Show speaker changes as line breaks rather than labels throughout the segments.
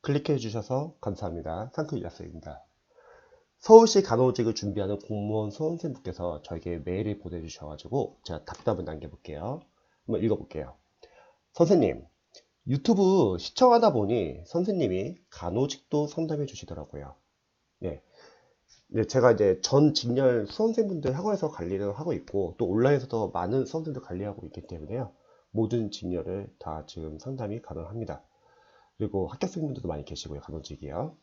클릭해 주셔서 감사합니다. 상큼 이라스입니다. 서울시 간호직을 준비하는 공무원 수험생분께서 저에게 메일을 보내주셔가지고 제가 답답을 남겨볼게요. 한번 읽어볼게요. 선생님, 유튜브 시청하다 보니 선생님이 간호직도 상담해 주시더라고요. 네. 네, 제가 이제 전 직렬 수험생분들 학원에서 관리를 하고 있고 또 온라인에서도 많은 수험생들 관리하고 있기 때문에요. 모든 직렬을 다 지금 상담이 가능합니다. 그리고 합격생분들도 많이 계시고요. 간호직이요.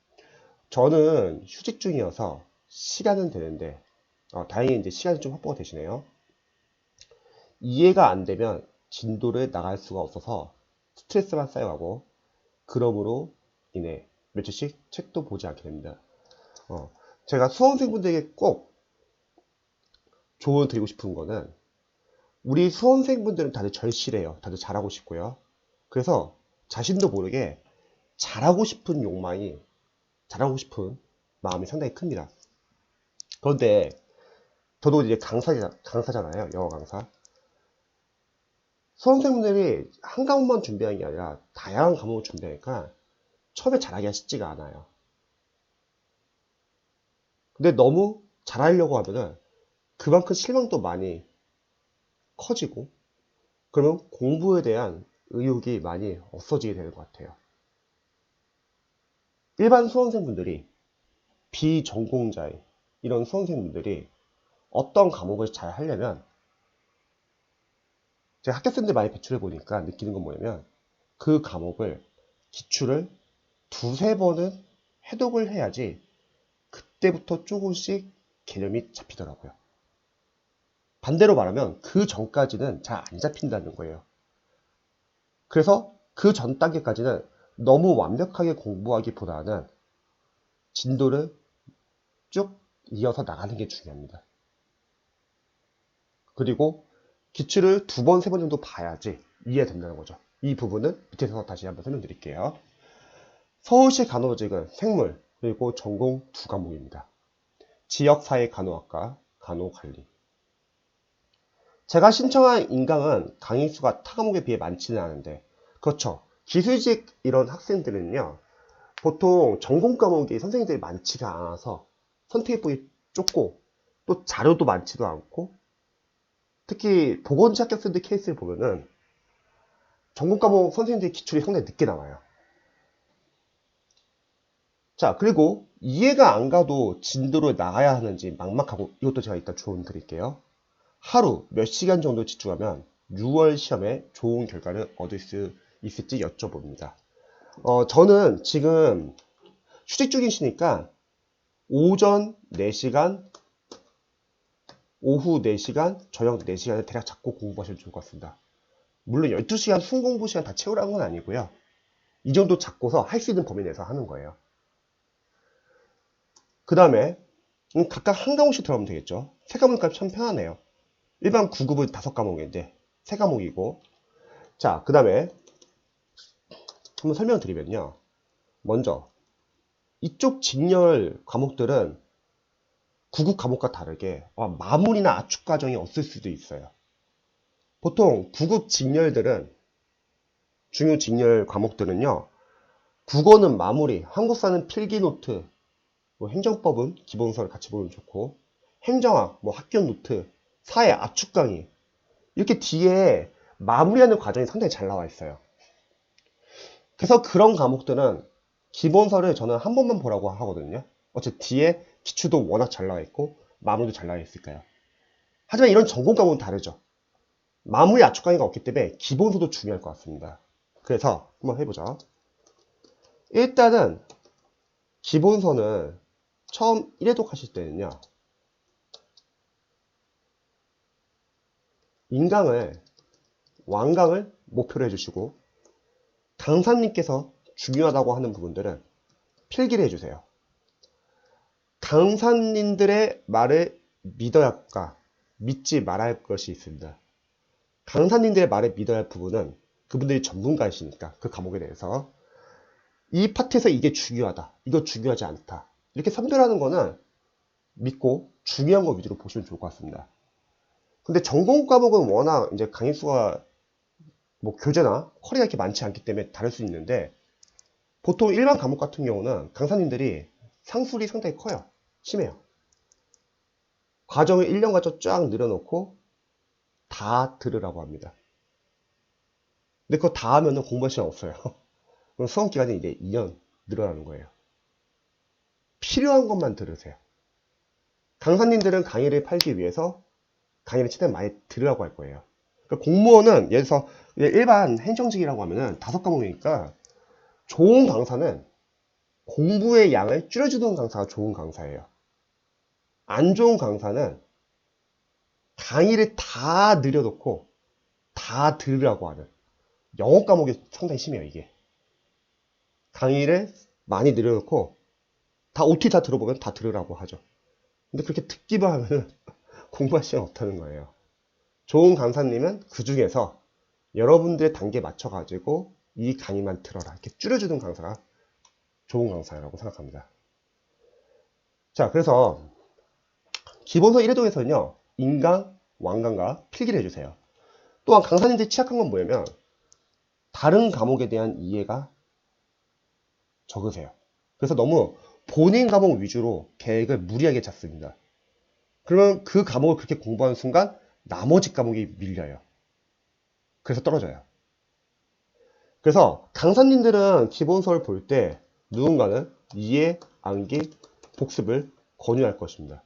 저는 휴직 중이어서 시간은 되는데 다행히 이제 시간이 좀 확보가 되시네요. 이해가 안 되면 진도를 나갈 수가 없어서 스트레스만 쌓여가고 그러므로 인해 며칠씩 책도 보지 않게 됩니다. 제가 수험생분들에게 꼭 조언 드리고 싶은 거는 우리 수험생분들은 다들 절실해요. 다들 잘하고 싶고요. 그래서 자신도 모르게 잘하고 싶은 욕망이 잘하고 싶은 마음이 상당히 큽니다. 그런데 저도 이제 강사잖아요. 영어 강사. 수험생분들이 한 과목만 준비하는 게 아니라 다양한 과목을 준비하니까 처음에 잘하기가 쉽지가 않아요. 근데 너무 잘하려고 하면은 그만큼 실망도 많이 커지고 그러면 공부에 대한 의욕이 많이 없어지게 되는 것 같아요. 일반 수험생분들이 비전공자의 이런 수험생분들이 어떤 과목을 잘 하려면 제가 학교생들 많이 배출해 보니까 느끼는 건 뭐냐면 그 과목을 기출을 두세 번은 해독을 해야지 그때부터 조금씩 개념이 잡히더라고요. 반대로 말하면 그 전까지는 잘 안 잡힌다는 거예요. 그래서 그 전 단계까지는 너무 완벽하게 공부하기보다는 진도를 쭉 이어서 나가는 게 중요합니다. 그리고 기출을 두 번, 세 번 정도 봐야지 이해된다는 거죠. 이 부분은 밑에서 다시 한번 설명드릴게요. 서울시 간호직은 생물, 그리고 전공 두 과목입니다. 지역사회 간호학과, 간호관리. 제가 신청한 인강은 강의수가 타 과목에 비해 많지는 않은데, 그렇죠. 기술직 이런 학생들은요, 보통 전공 과목이 선생님들이 많지가 않아서 선택폭이 좁고, 또 자료도 많지도 않고, 특히 보건지 합격생들 케이스를 보면은 전공 과목 선생님들이 기출이 상당히 늦게 나와요. 자, 그리고 이해가 안 가도 진도를 나가야 하는지 막막하고 이것도 제가 이따 조언 드릴게요. 하루 몇 시간 정도 집중하면 6월 시험에 좋은 결과를 얻을 수 있을지 여쭤봅니다. 저는 지금 휴직 중이시니까 오전 4시간, 오후 4시간, 저녁 4시간을 대략 잡고 공부하시면 좋을 것 같습니다. 물론 12시간 순공부 시간 다 채우라는 건 아니고요. 이 정도 잡고서 할 수 있는 범위 내에서 하는 거예요. 그 다음에 각각 한 과목씩 들어가면 되겠죠. 세 과목이니까 참 편하네요. 일반 9급은 5과목인데 3과목이고 자, 그 다음에 한번 설명드리면요. 먼저 이쪽 직렬 과목들은 9급 과목과 다르게 마무리나 압축 과정이 없을 수도 있어요. 보통 9급 직렬들은 중요 직렬 과목들은요. 국어는 마무리, 한국사는 필기 노트, 뭐 행정법은 기본서를 같이 보면 좋고 행정학, 뭐 학교 노트, 사회 압축 강의 이렇게 뒤에 마무리하는 과정이 상당히 잘 나와 있어요. 그래서 그런 과목들은 기본서를 저는 한 번만 보라고 하거든요. 어차피 뒤에 기출도 워낙 잘 나와 있고 마무리도 잘 나와 있을까요? 하지만 이런 전공 과목은 다르죠. 마무리 압축 강의가 없기 때문에 기본서도 중요할 것 같습니다. 그래서 한번 해보죠. 일단은 기본서는 처음 1회독 하실 때는요. 인강을 완강을 목표로 해주시고 강사님께서 중요하다고 하는 부분들은 필기를 해주세요. 강사님들의 말을 믿어야 할까 믿지 말아야 할 것이 있습니다. 강사님들의 말을 믿어야 할 부분은 그분들이 전문가이시니까 그 과목에 대해서 이 파트에서 이게 중요하다 이거 중요하지 않다 이렇게 선별하는 거는 믿고 중요한 거 위주로 보시면 좋을 것 같습니다. 근데 전공 과목은 워낙 이제 강의 수가 뭐 교재나 쿼리가 이렇게 많지 않기 때문에 다를 수 있는데 보통 일반 과목 같은 경우는 강사님들이 상술이 상당히 커요. 심해요. 과정을 1년간 쫙 늘어놓고 다 들으라고 합니다. 근데 그거 다 하면은 공부할 시간 없어요. 그럼 수험 기간이 이제 2년 늘어나는 거예요. 필요한 것만 들으세요. 강사님들은 강의를 팔기 위해서 강의를 최대한 많이 들으라고 할 거예요. 그러니까 공무원은 예를 들어서 일반 행정직이라고 하면은 5과목이니까 좋은 강사는 공부의 양을 줄여주는 강사가 좋은 강사예요. 안 좋은 강사는 강의를 다 늘려놓고 다 들으라고 하는 영어 과목이 상당히 심해요. 이게 강의를 많이 늘려놓고 다 OT 다 들어보면 다 들으라고 하죠. 근데 그렇게 듣기만 하면 공부할 시간 없다는 거예요. 좋은 강사님은 그 중에서 여러분들의 단계에 맞춰가지고 이 강의만 들어라 이렇게 줄여주는 강사가 좋은 강사라고 생각합니다. 자, 그래서 기본서 1회독에서는요 인강, 완강과 필기를 해주세요. 또한 강사님들이 취약한 건 뭐냐면 다른 과목에 대한 이해가 적으세요. 그래서 너무 본인 과목 위주로 계획을 무리하게 잡습니다. 그러면 그 과목을 그렇게 공부하는 순간 나머지 과목이 밀려요. 그래서 떨어져요. 그래서 강사님들은 기본서를 볼 때 누군가는 이해, 암기, 복습을 권유할 것입니다.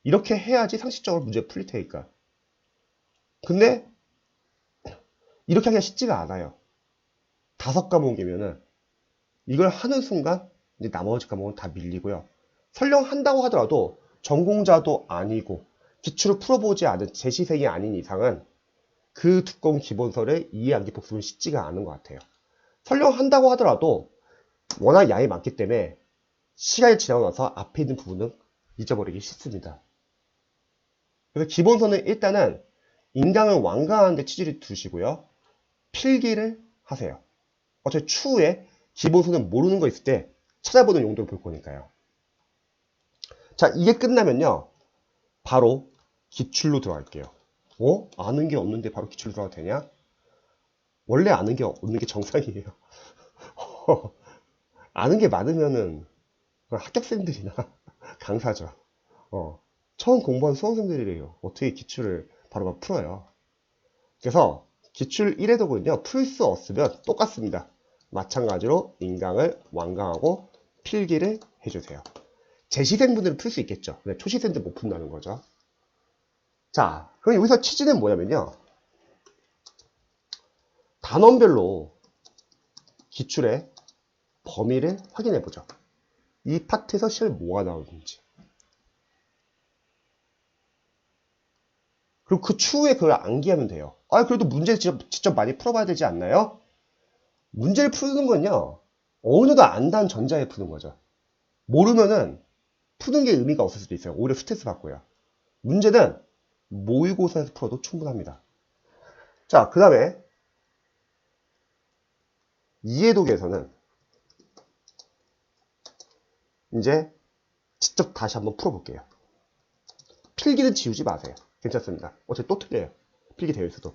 이렇게 해야지 상식적으로 문제가 풀릴 테니까. 근데 이렇게 하기가 쉽지가 않아요. 5과목이면은 이걸 하는 순간 이제 나머지 과목은 다 밀리고요. 설령 한다고 하더라도 전공자도 아니고 기출을 풀어보지 않은 재시생이 아닌 이상은 그 두꺼운 기본서를 이해, 암기, 복습은 쉽지가 않은 것 같아요. 설령 한다고 하더라도 워낙 양이 많기 때문에 시간이 지나고 나서 앞에 있는 부분은 잊어버리기 쉽습니다. 그래서 기본서는 일단은 인강을 완강하는 데 치질을 두시고요. 필기를 하세요. 어차피 추후에 기본서는 모르는 거 있을 때 찾아보는 용도로 볼 거니까요. 자, 이게 끝나면요. 바로 기출로 들어갈게요. 아는 게 없는데 바로 기출로 들어가도 되냐? 원래 아는 게 없는 게 정상이에요. 아는 게 많으면은 합격생들이나 강사죠. 처음 공부한 수험생들이래요. 어떻게 기출을 바로 풀어요. 그래서 기출 1회독은요. 풀 수 없으면 똑같습니다. 마찬가지로 인강을 완강하고 필기를 해주세요. 재시생분들은 풀 수 있겠죠. 근데 초시생들 못 푼다는 거죠. 자, 그럼 여기서 취지는 뭐냐면요. 단원별로 기출의 범위를 확인해 보죠. 이 파트에서 시험에 뭐가 나오는지. 그리고 그 추후에 그걸 암기하면 돼요. 그래도 문제를 직접 많이 풀어봐야 되지 않나요? 문제를 푸는 건요. 어느 정도 안다는 전자에 푸는 거죠. 모르면은 푸는 게 의미가 없을 수도 있어요. 오히려 스트레스 받고요. 문제는 모의고사에서 풀어도 충분합니다. 자, 그 다음에 이해독에서는 이제 직접 다시 한번 풀어볼게요. 필기는 지우지 마세요. 괜찮습니다. 어차피 또 틀려요. 필기 되어 있어도.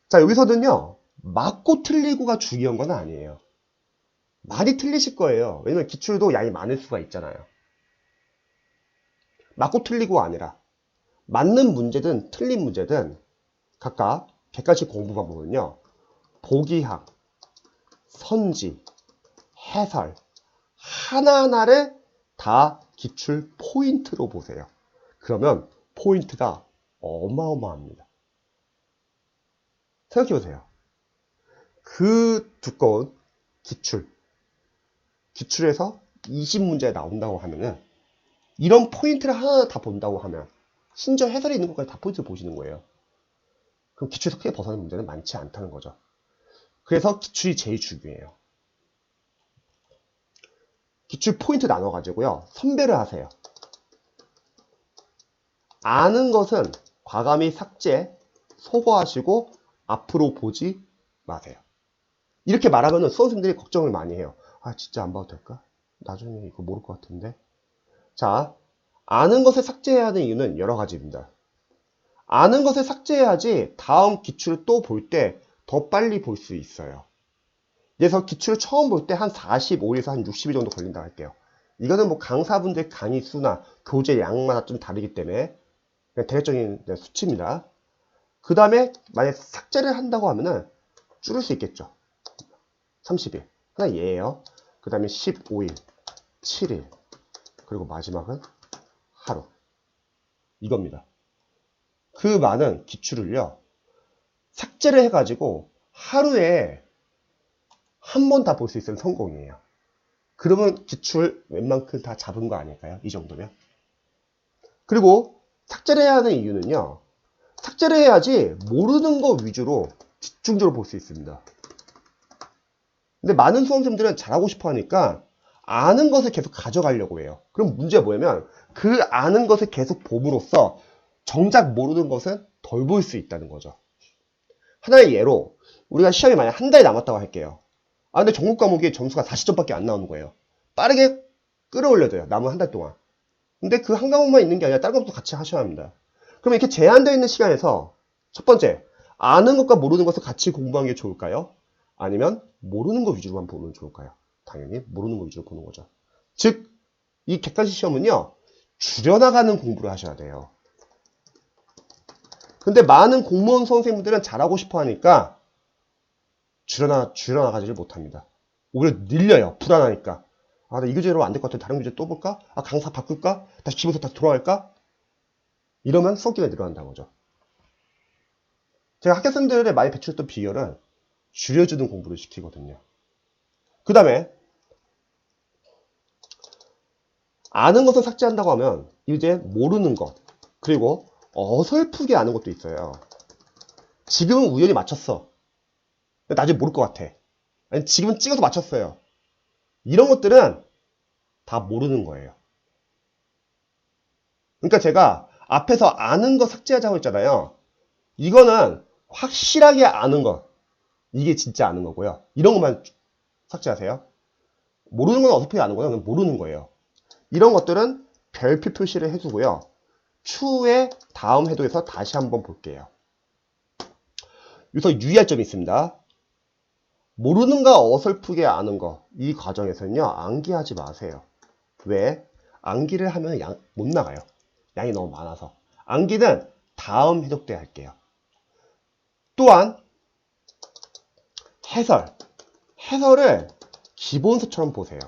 자, 여기서는요. 맞고 틀리고가 중요한 건 아니에요. 많이 틀리실 거예요. 왜냐면 기출도 양이 많을 수가 있잖아요. 맞고 틀리고가 아니라 맞는 문제든 틀린 문제든 각각 객관식 공부 방법은요. 보기항, 선지, 해설 하나하나를 다 기출 포인트로 보세요. 그러면 포인트가 어마어마합니다. 생각해보세요. 그 두꺼운 기출에서 20문제 나온다고 하면은 이런 포인트를 하나 다 본다고 하면 심지어 해설이 있는 것까지 다 포인트를 보시는 거예요. 그럼 기출에서 크게 벗어나는 문제는 많지 않다는 거죠. 그래서 기출이 제일 중요해요. 기출 포인트 나눠가지고요. 선별을 하세요. 아는 것은 과감히 삭제, 소거하시고 앞으로 보지 마세요. 이렇게 말하면 수험생들이 걱정을 많이 해요. 진짜 안 봐도 될까? 나중에 이거 모를 것 같은데. 자, 아는 것을 삭제해야 하는 이유는 여러 가지입니다. 아는 것을 삭제해야지 다음 기출을 또 볼 때 더 빨리 볼 수 있어요. 그래서 기출을 처음 볼 때 한 45일에서 한 60일 정도 걸린다고 할게요. 이거는 뭐 강사분들 강의 수나 교재 양마다 좀 다르기 때문에 그냥 대략적인 수치입니다. 그 다음에 만약 삭제를 한다고 하면은 줄일 수 있겠죠. 30일. 하나 얘예요. 그 다음에 15일, 7일, 그리고 마지막은 하루. 이겁니다. 그 많은 기출을요, 삭제를 해가지고 하루에 한 번 다 볼 수 있으면 성공이에요. 그러면 기출 웬만큼 다 잡은 거 아닐까요? 이 정도면. 그리고 삭제를 해야 하는 이유는요, 삭제를 해야지 모르는 거 위주로 집중적으로 볼 수 있습니다. 근데 많은 수험생들은 잘하고 싶어 하니까 아는 것을 계속 가져가려고 해요. 그럼 문제가 뭐냐면 그 아는 것을 계속 봄으로써 정작 모르는 것은 덜 볼 수 있다는 거죠. 하나의 예로 우리가 시험이 만약 한 달이 남았다고 할게요. 아 근데 전국 과목이 점수가 40점밖에 안 나오는 거예요. 빠르게 끌어올려줘요. 남은 한 달 동안. 근데 그 한 과목만 있는 게 아니라 다른 것도 같이 하셔야 합니다. 그럼 이렇게 제한되어 있는 시간에서 첫 번째, 아는 것과 모르는 것을 같이 공부하는 게 좋을까요? 아니면 모르는 것 위주로만 보면 좋을까요? 당연히 모르는 것 위주로 보는 거죠. 즉, 이 객관식 시험은요, 줄여나가는 공부를 하셔야 돼요. 근데 많은 공무원 선생님들은 잘하고 싶어 하니까 줄여나가지를 못합니다. 오히려 늘려요. 불안하니까. 아, 나 이 교재로 안 될 것 같아. 다른 교재 또 볼까? 아, 강사 바꿀까? 다시 기본서 다시 돌아갈까? 이러면 수업 기간이 늘어난다는 거죠. 제가 학교생들에 많이 배출했던 비결은 줄여주는 공부를 시키거든요. 그 다음에 아는 것을 삭제한다고 하면 이제 모르는 것 그리고 어설프게 아는 것도 있어요. 지금은 우연히 맞췄어. 나중에 모를 것 같아. 아니 지금은 찍어서 맞췄어요. 이런 것들은 다 모르는 거예요. 그러니까 제가 앞에서 아는 거 삭제하자고 했잖아요. 이거는 확실하게 아는 것. 이게 진짜 아는 거고요. 이런 것만 삭제하세요. 모르는 건 어설프게 아는 거예요. 그냥 모르는 거예요. 이런 것들은 별표 표시를 해주고요. 추후에 다음 회도에서 다시 한번 볼게요. 여기서 유의할 점이 있습니다. 모르는가 어설프게 아는 거, 이 과정에서는요, 암기하지 마세요. 왜? 암기를 하면 못 나가요. 양이 너무 많아서. 암기는 다음 회독 때 할게요. 또한 해설을 기본서처럼 보세요.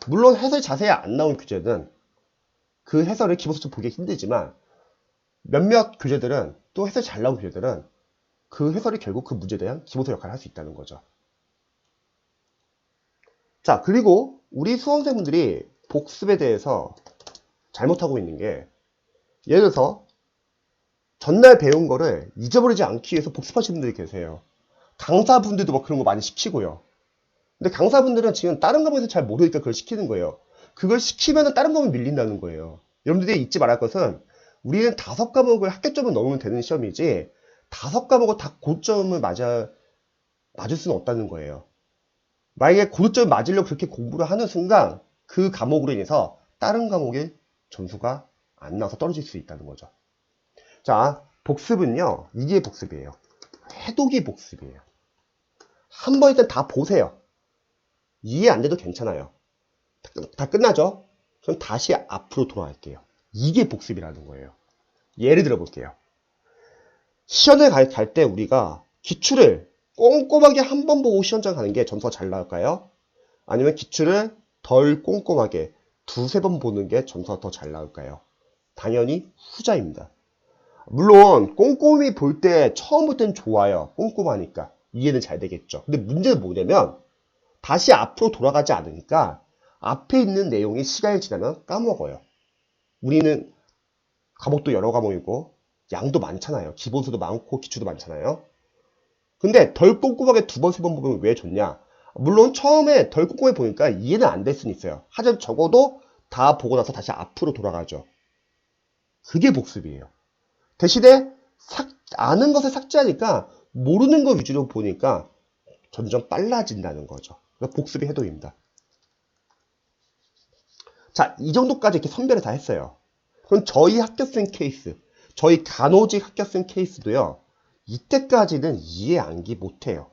물론 해설 자세히 안 나온 교재는 그 해설을 기본서처럼 보기 힘들지만 몇몇 교재들은 또 해설 잘 나온 교재들은 그 해설이 결국 그 문제에 대한 기본서 역할을 할 수 있다는 거죠. 자, 그리고 우리 수험생분들이 복습에 대해서 잘못하고 있는 게 예를 들어서 전날 배운 거를 잊어버리지 않기 위해서 복습하시는 분들이 계세요. 강사분들도 막 그런 거 많이 시키고요. 근데 강사분들은 지금 다른 과목에서 잘 모르니까 그걸 시키는 거예요. 그걸 시키면 다른 과목이 밀린다는 거예요. 여러분들이 잊지 말할 것은 우리는 5과목을 합격점을 넘으면 되는 시험이지 5과목을 다 고점을 맞을 수는 없다는 거예요. 만약에 고점을 맞으려고 그렇게 공부를 하는 순간 그 과목으로 인해서 다른 과목의 점수가 안 나와서 떨어질 수 있다는 거죠. 자, 복습은요. 이게 복습이에요. 해독이 복습이에요. 한번 일단 다 보세요. 이해 안 돼도 괜찮아요. 다 끝나죠? 그럼 다시 앞으로 돌아갈게요. 이게 복습이라는 거예요. 예를 들어 볼게요. 시험을 갈 때 우리가 기출을 꼼꼼하게 한 번 보고 시험장 가는 게 점수가 잘 나올까요? 아니면 기출을 덜 꼼꼼하게 두세 번 보는 게 점수가 더 잘 나올까요? 당연히 후자입니다. 물론 꼼꼼히 볼 때 처음 볼 땐 좋아요. 꼼꼼하니까 이해는 잘 되겠죠. 근데 문제는 뭐냐면 다시 앞으로 돌아가지 않으니까 앞에 있는 내용이 시간이 지나면 까먹어요. 우리는 과목도 여러 과목이고 양도 많잖아요. 기본서도 많고 기출도 많잖아요. 근데 덜 꼼꼼하게 두 번, 세 번 보면 왜 좋냐? 물론 처음에 덜 꼼꼼히 보니까 이해는 안 될 수는 있어요. 하지만 적어도 다 보고 나서 다시 앞으로 돌아가죠. 그게 복습이에요. 대신에 아는 것을 삭제하니까 모르는 것 위주로 보니까 점점 빨라진다는 거죠. 복습이 해독입니다. 자, 이 정도까지 이렇게 선별을 다 했어요. 그럼 저희 합격생 케이스, 저희 간호직 합격생 케이스도요. 이때까지는 이해 암기 못해요.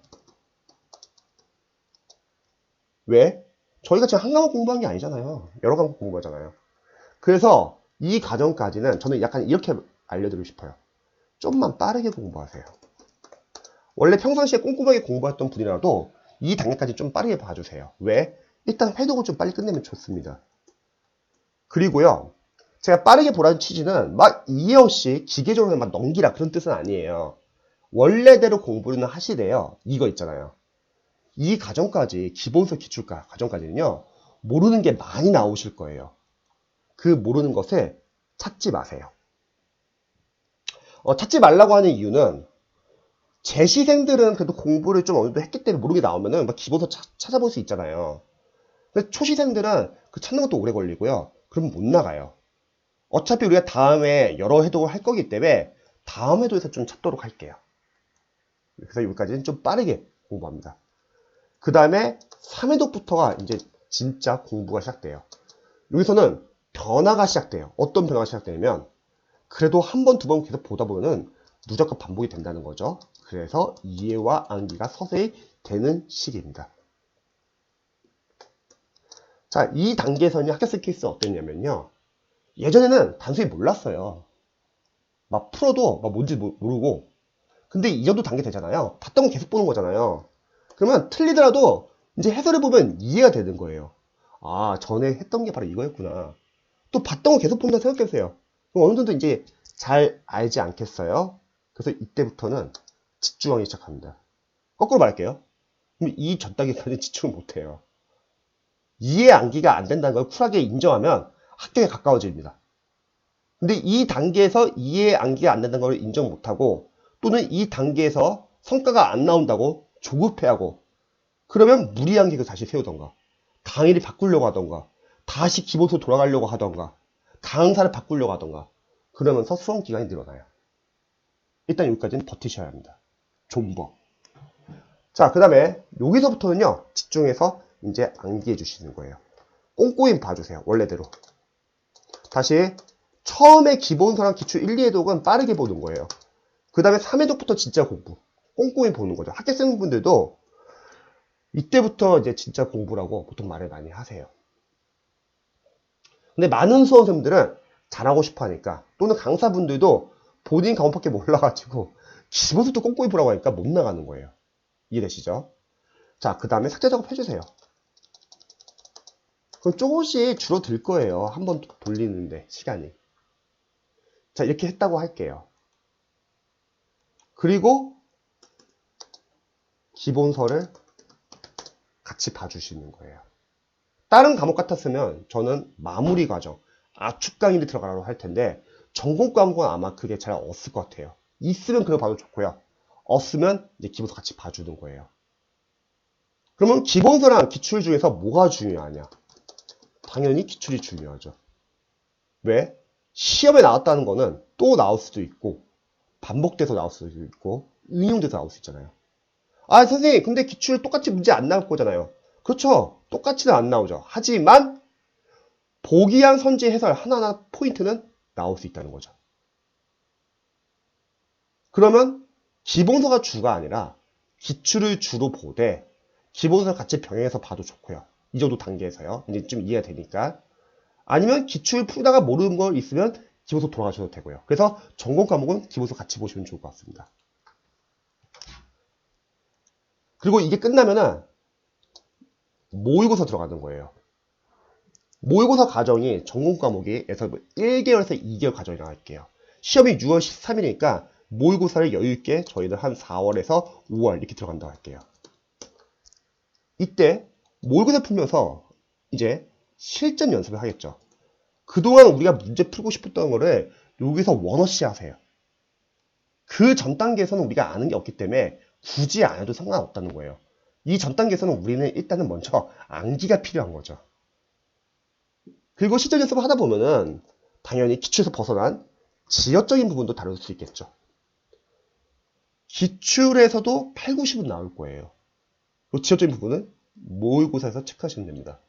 왜? 저희가 지금 한 과목 공부한 게 아니잖아요. 여러 과목 공부하잖아요. 그래서 이 과정까지는 저는 약간 이렇게 알려드리고 싶어요. 좀만 빠르게 공부하세요. 원래 평상시에 꼼꼼하게 공부했던 분이라도 이 단계까지 좀 빠르게 봐주세요. 왜? 일단 회독을 좀 빨리 끝내면 좋습니다. 그리고요, 제가 빠르게 보라는 취지는 막 이해 없이 기계적으로 막 넘기라 그런 뜻은 아니에요. 원래대로 공부는 하시래요. 이거 있잖아요. 이 과정까지, 기본서 기출과 과정까지는요, 모르는 게 많이 나오실 거예요. 그 모르는 것을 찾지 마세요. 찾지 말라고 하는 이유는 재시생들은 그래도 공부를 좀 어느 정도 했기 때문에 모르게 나오면은 막 기본서 찾아볼 수 있잖아요. 근데 초시생들은 그 찾는 것도 오래 걸리고요. 그럼 못 나가요. 어차피 우리가 다음에 여러 해독을 할 거기 때문에 다음 해독에서 좀 찾도록 할게요. 그래서 여기까지는 좀 빠르게 공부합니다. 그 다음에 3회독부터가 이제 진짜 공부가 시작돼요. 여기서는 변화가 시작돼요. 어떤 변화가 시작되냐면 그래도 한 번, 두 번 계속 보다 보면은 무조건 반복이 된다는 거죠. 그래서 이해와 암기가 서서히 되는 시기입니다. 자, 이 단계에서는 학교스 케이스 어땠냐면요. 예전에는 단순히 몰랐어요. 막 풀어도 막 뭔지 모르고. 근데 이 정도 단계 되잖아요. 봤던 거 계속 보는 거잖아요. 그러면 틀리더라도 이제 해설해보면 이해가 되는 거예요. 아, 전에 했던 게 바로 이거였구나. 또 봤던 거 계속 본다 생각해보세요. 그럼 어느 정도 이제 잘 알지 않겠어요? 그래서 이때부터는 집중하기 시작합니다. 거꾸로 말할게요. 그럼 이 전 단계까지 집중을 못해요. 이해 암기가 안 된다는 걸 쿨하게 인정하면 합격에 가까워집니다. 근데 이 단계에서 이해 암기가 안 된다는 걸 인정 못하고 또는 이 단계에서 성과가 안 나온다고 조급해하고 그러면 무리한 계획을 다시 세우던가 강의를 바꾸려고 하던가 다시 기본으로 돌아가려고 하던가 강사를 바꾸려고 하던가 그러면서 수험 기간이 늘어나요. 일단 여기까지는 버티셔야 합니다. 존버. 자, 그 다음에 여기서부터는요 집중해서 이제 암기해 주시는 거예요. 꼼꼼히 봐주세요. 원래대로. 다시 처음에 기본서랑 기출 1, 2회독은 빠르게 보는 거예요. 그 다음에 3회독부터 진짜 공부. 꼼꼼히 보는 거죠. 학교생 분들도 이때부터 이제 진짜 공부라고 보통 말을 많이 하세요. 근데 많은 수험생들은 잘하고 싶어 하니까 또는 강사분들도 본인 과목밖에 몰라가지고 기본서도 꼼꼼히 보라고 하니까 못 나가는 거예요. 이해되시죠? 자, 그 다음에 삭제 작업 해주세요. 그럼 조금씩 줄어들 거예요. 한번 돌리는데 시간이. 자, 이렇게 했다고 할게요. 그리고 기본서를 같이 봐주시는 거예요. 다른 과목 같았으면 저는 마무리 과정, 압축 강의를 들어가라고 할 텐데 전공 과목은 아마 그게 잘 없을 것 같아요. 있으면 그거 봐도 좋고요. 없으면 이제 기본서 같이 봐주는 거예요. 그러면 기본서랑 기출 중에서 뭐가 중요하냐? 당연히 기출이 중요하죠. 왜? 시험에 나왔다는 거는 또 나올 수도 있고 반복돼서 나올 수도 있고 응용돼서 나올 수 있잖아요. 아, 선생님, 근데 기출 똑같이 문제 안 나올 거잖아요. 그렇죠. 똑같이는 안 나오죠. 하지만 보기한 선지 해설 하나하나 포인트는 나올 수 있다는 거죠. 그러면 기본서가 주가 아니라 기출을 주로 보되 기본서 같이 병행해서 봐도 좋고요. 이 정도 단계에서요. 이제 좀 이해가 되니까. 아니면 기출 풀다가 모르는 거 있으면 기본서 돌아가셔도 되고요. 그래서 전공 과목은 기본서 같이 보시면 좋을 것 같습니다. 그리고 이게 끝나면은 모의고사 들어가는 거예요. 모의고사 과정이 전공 과목에서 1개월에서 2개월 과정이라고 할게요. 시험이 6월 13일이니까 모의고사를 여유있게 저희는 한 4월에서 5월 이렇게 들어간다고 할게요. 이때 모의고사 풀면서 이제 실전 연습을 하겠죠. 그동안 우리가 문제 풀고 싶었던 거를 여기서 원어시 하세요. 그 전 단계에서는 우리가 아는 게 없기 때문에 굳이 안 해도 상관없다는 거예요. 이 전 단계에서는 우리는 일단은 먼저 암기가 필요한 거죠. 그리고 실전 연습을 하다 보면은 당연히 기출에서 벗어난 지역적인 부분도 다룰 수 있겠죠. 기출에서도 8, 90은 나올 거예요. 그리고 지역적인 부분은 모의고사에서 체크하시면 됩니다.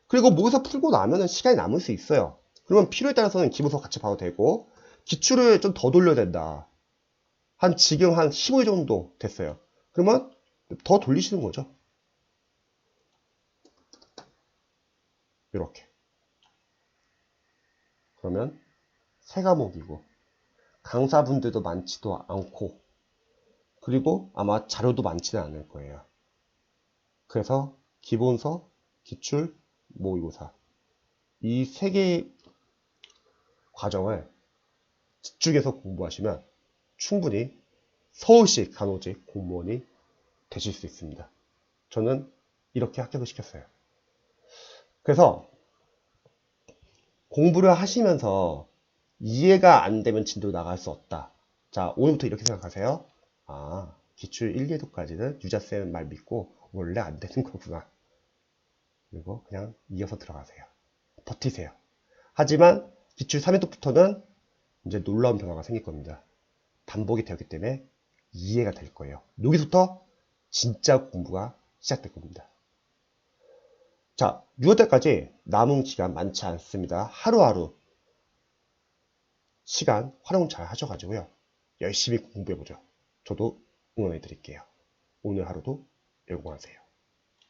그리고 모의고사 풀고 나면은 시간이 남을 수 있어요. 그러면 필요에 따라서는 기본서 같이 봐도 되고 기출을 좀 더 돌려야 된다. 지금 한 15일 정도 됐어요. 그러면 더 돌리시는 거죠. 이렇게. 그러면 세 과목이고 강사분들도 많지도 않고 그리고 아마 자료도 많지는 않을 거예요. 그래서 기본서, 기출, 모의고사 이 세 개의 과정을 집중해서 공부하시면 충분히 서울시 간호직 공무원이 되실 수 있습니다. 저는 이렇게 합격을 시켰어요. 그래서 공부를 하시면서 이해가 안 되면 진도 나갈 수 없다. 자, 오늘부터 이렇게 생각하세요. 아, 기출 1, 2도까지는 유자쌤 말 믿고 원래 안 되는 거구나. 그리고 그냥 이어서 들어가세요. 버티세요. 하지만 기출 3, 2도부터는 이제 놀라운 변화가 생길 겁니다. 반복이 되었기 때문에 이해가 될 거예요. 여기서부터 진짜 공부가 시작될 겁니다. 자, 6월달까지 남은 기간 많지 않습니다. 하루하루 시간 활용 잘 하셔가지고요. 열심히 공부해보죠. 저도 응원해 드릴게요. 오늘 하루도 열공하세요.